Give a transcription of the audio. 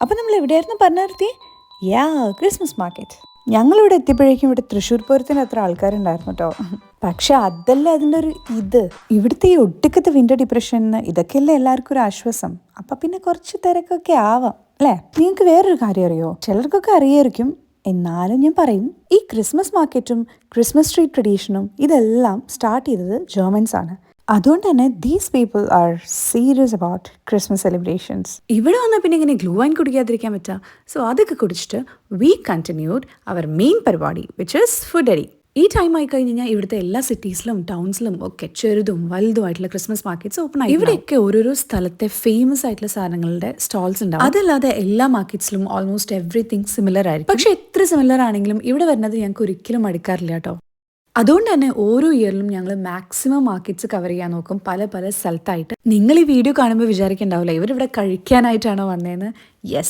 അപ്പം നമ്മൾ എവിടെയായിരുന്നു പറഞ്ഞു നിർത്തിയേ? യാ, ക്രിസ്മസ് മാർക്കറ്റ്. ഞങ്ങളിവിടെ എത്തിയപ്പോഴേക്കും ഇവിടെ തൃശ്ശൂർ പൂരത്തിന് അത്ര ആൾക്കാരുണ്ടായിരുന്നു കേട്ടോ. പക്ഷെ അതല്ല അതിൻ്റെ ഒരു ഇവിടുത്തെ ഈ ഒടുക്കത്തെ വിന്റർ ഡിപ്രഷന് ഇതൊക്കെയല്ലേ എല്ലാവർക്കും ഒരു ആശ്വാസം. അപ്പം പിന്നെ കുറച്ച് തിരക്കൊക്കെ ആവാം അല്ലേ? നിങ്ങൾക്ക് വേറൊരു കാര്യം അറിയോ? ചിലർക്കൊക്കെ അറിയായിരിക്കും, എന്നാലും ഞാൻ പറയും. ഈ ക്രിസ്മസ് മാർക്കറ്റും ക്രിസ്മസ് ട്രീ ട്രഡീഷനും ഇതെല്ലാം സ്റ്റാർട്ട് ചെയ്തത് ജർമൻസ് ആണ്. അതുകൊണ്ട് തന്നെ these people are serious about Christmas celebrations. ഇവിടെ വന്നാൽ പിന്നെ ഇങ്ങനെ ഗ്ലൂ വൈൻ കുടിക്കാതിരിക്കാൻ പറ്റുക. സോ അതൊക്കെ കുടിച്ചിട്ട് വി കണ്ടിന്യൂഡ് അവർ മെയിൻ പരിപാടി, വിച്ച് ഇസ് ഫുഡ് അരി. ഈ ടൈം ആയി കഴിഞ്ഞാൽ ഇവിടുത്തെ എല്ലാ സിറ്റീസിലും ടൗൺസിലും ഒക്കെ ചെറുതും വലുതുമായിട്ടുള്ള ക്രിസ്മസ് മാർക്കറ്റ്സ് ഓപ്പൺ ആയി. ഇവിടെയൊക്കെ ഓരോരോ സ്ഥലത്തെ ഫേമസ് ആയിട്ടുള്ള സാധനങ്ങളുടെ സ്റ്റോൾസ് ഉണ്ടാവും. അതല്ലാതെ എല്ലാ മാർക്കറ്റ്സിലും ഓൾമോസ്റ്റ് എവറിത്തിങ് സിമിലർ ആയിരിക്കും. പക്ഷെ എത്ര സിമിലർ ആണെങ്കിലും ഇവിടെ വരുന്നത് ഞങ്ങൾക്ക് ഒരിക്കലും മടുക്കാറില്ല കേട്ടോ. അതുകൊണ്ട് തന്നെ ഓരോ ഇയറിലും ഞങ്ങൾ മാക്സിമം മാർക്കറ്റ്സ് കവർ ചെയ്യാൻ നോക്കും, പല പല സ്ഥലത്തായിട്ട്. നിങ്ങൾ ഈ വീഡിയോ കാണുമ്പോൾ വിചാരിക്കണ്ടാവില്ല ഇവരിവിടെ കഴിക്കാനായിട്ടാണോ വന്നതെന്ന്. യെസ്,